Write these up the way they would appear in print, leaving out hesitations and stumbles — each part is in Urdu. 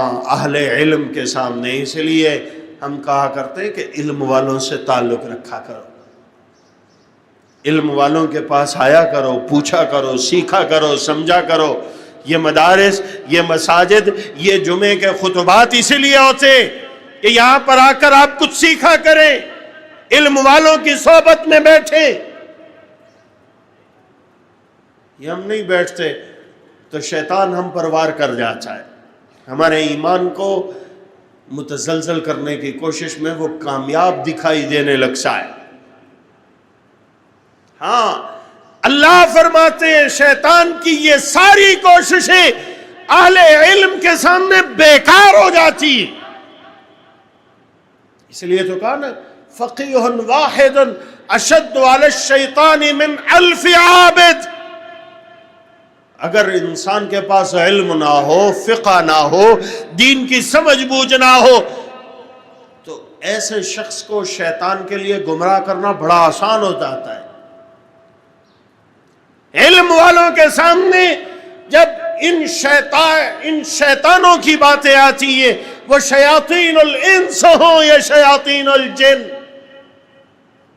ہاں اہل علم کے سامنے، اس لیے ہم کہا کرتے ہیں کہ علم والوں سے تعلق رکھا کرو، علم والوں کے پاس آیا کرو، پوچھا کرو، سیکھا کرو، سمجھا کرو۔ یہ مدارس، یہ مساجد، یہ جمعے کے خطبات اسی لیے ہوتے کہ یہاں پر آ کر آپ کچھ سیکھا کریں، علم والوں کی صحبت میں بیٹھیں۔ یہ ہم نہیں بیٹھتے تو شیطان ہم پر وار کر جاتا ہے، ہمارے ایمان کو متزلزل کرنے کی کوشش میں وہ کامیاب دکھائی دینے لگتا ہے۔ ہاں اللہ فرماتے ہیں شیطان کی یہ ساری کوششیں اہل علم کے سامنے بیکار ہو جاتی ہیں۔ اس لیے تو کہا نا فقیہ واحد اشد علی الشیطان من 1000 عابد۔ اگر انسان کے پاس علم نہ ہو، فقہ نہ ہو، دین کی سمجھ بوجھ نہ ہو، تو ایسے شخص کو شیطان کے لیے گمراہ کرنا بڑا آسان ہو جاتا ہے۔ علم والوں کے سامنے جب ان شیطانوں کی باتیں آتی ہیں، وہ شیاطین الانس ہوں یا شیاطین الجن،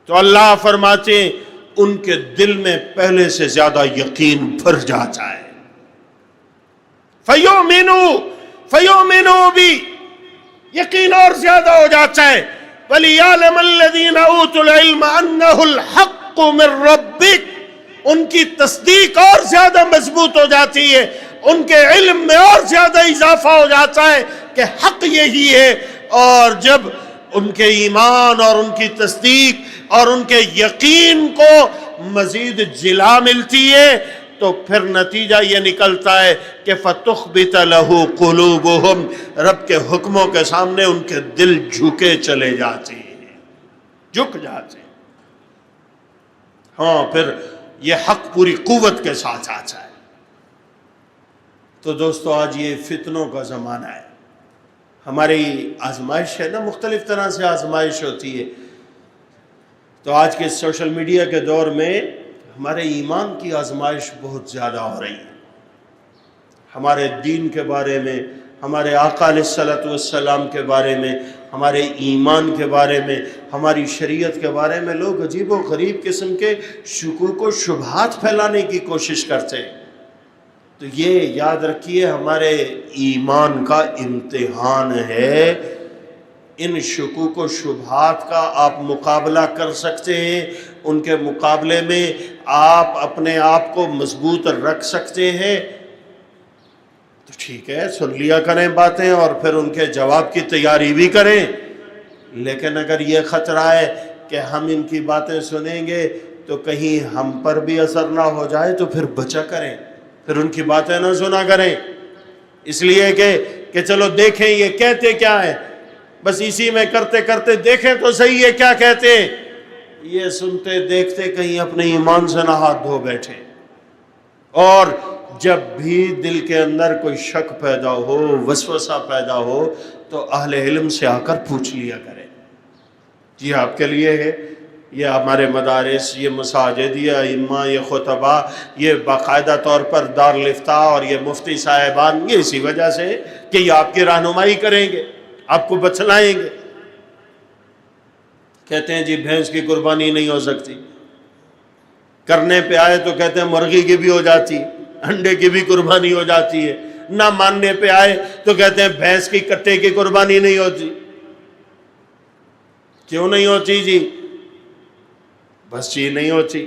تو اللہ فرماتے ہیں ان کے دل میں پہلے سے زیادہ یقین بھر جاتا ہے۔ فَيُؤْمِنُوا بِي، یقین اور زیادہ ہو جاتا ہے۔ وَلِيَعْلَمَ الَّذِينَ أُوتُوا الْعِلْمَ أَنَّهُ الْحَقُّ مِنْ رَبِّكَ، ان کی تصدیق اور زیادہ مضبوط ہو جاتی ہے، ان کے علم میں اور زیادہ اضافہ ہو جاتا ہے کہ حق یہی ہے۔ اور جب ان کے ایمان اور ان کی تصدیق اور ان کے یقین کو مزید جلا ملتی ہے تو پھر نتیجہ یہ نکلتا ہے کہ فَتُخْبِتَ لَهُ قُلُوبُهُمْ، رب کے حکموں کے سامنے ان کے دل جھکے چلے جاتے ہیں، جھک جاتے ہیں۔ ہاں پھر یہ حق پوری قوت کے ساتھ آتا ہے۔ تو دوستو آج یہ فتنوں کا زمانہ ہے، ہماری آزمائش ہے نا، مختلف طرح سے آزمائش ہوتی ہے۔ تو آج کے سوشل میڈیا کے دور میں ہمارے ایمان کی آزمائش بہت زیادہ ہو رہی ہے۔ ہمارے دین کے بارے میں، ہمارے آقا علیہ السلام کے بارے میں، ہمارے ایمان کے بارے میں، ہماری شریعت کے بارے میں لوگ عجیب و غریب قسم کے شکوک و شبہات پھیلانے کی کوشش کرتے ہیں۔ تو یہ یاد رکھیے ہمارے ایمان کا امتحان ہے۔ ان شکوک و شبہات کا آپ مقابلہ کر سکتے ہیں، ان کے مقابلے میں آپ اپنے آپ کو مضبوط رکھ سکتے ہیں تو ٹھیک ہے، سن لیا کریں باتیں اور پھر ان کے جواب کی تیاری بھی کریں۔ لیکن اگر یہ خطرہ ہے کہ ہم ان کی باتیں سنیں گے تو کہیں ہم پر بھی اثر نہ ہو جائے تو پھر بچا کریں، پھر ان کی باتیں نہ سنا کریں، اس لیے کہ چلو دیکھیں یہ کہتے کیا ہیں، بس اسی میں کرتے کرتے دیکھیں تو صحیح ہے کیا کہتے ہیں۔ یہ سنتے دیکھتے کہیں اپنے ایمان سے نہ ہاتھ دھو بیٹھے۔ اور جب بھی دل کے اندر کوئی شک پیدا ہو، وسوسہ پیدا ہو تو اہل علم سے آ کر پوچھ لیا کرے۔ جی آپ کے لیے ہے، یہ ہمارے مدارس، یہ مساجد، یہ ائمہ، یہ خطبہ، یہ باقاعدہ طور پر دارالفتاء اور یہ مفتی صاحبان، یہ اسی وجہ سے کہ یہ آپ کی رہنمائی کریں گے، آپ کو بتلائیں گے۔ کہتے ہیں جی بھینس کی قربانی نہیں ہو سکتی، کرنے پہ آئے تو کہتے ہیں مرغی کی بھی ہو جاتی، انڈے کی بھی قربانی ہو جاتی ہے، نہ ماننے پہ آئے تو کہتے ہیں بھینس کی کٹے کی قربانی نہیں ہوتی۔ کیوں نہیں ہوتی جی؟ بس جی نہیں ہوتی۔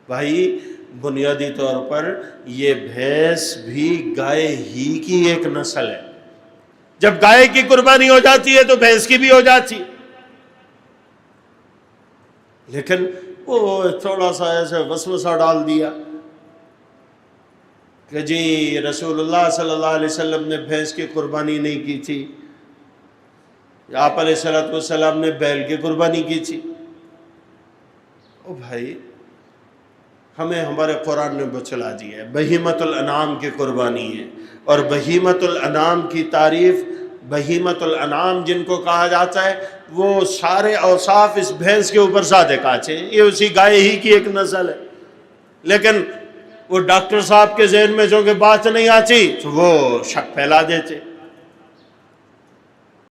بھائی بنیادی طور پر یہ بھینس بھی گائے ہی کی ایک نسل ہے، جب گائے کی قربانی ہو جاتی ہے تو بھینس کی بھی ہو جاتی، لیکن وہ تھوڑا سا ایسے وسوسہ ڈال دیا کہ جی رسول اللہ صلی اللہ علیہ وسلم نے بھینس کی قربانی نہیں کی تھی، آپ علیہ السلام نے بیل کی قربانی کی تھی۔ او بھائی ہمیں ہمارے قرآن نے بچلا دی ہے بہیمت الانعام کی قربانی ہے، اور بہیمت الانعام کی تعریف، بہیمت الانعام جن کو کہا جاتا ہے وہ سارے اوصاف اس بھینس کے اوپر صادق آتے ہیں، یہ اسی گائے ہی کی ایک نسل ہے۔ لیکن وہ ڈاکٹر صاحب کے ذہن میں جو کہ بات نہیں آتی تو وہ شک پھیلا دیتے.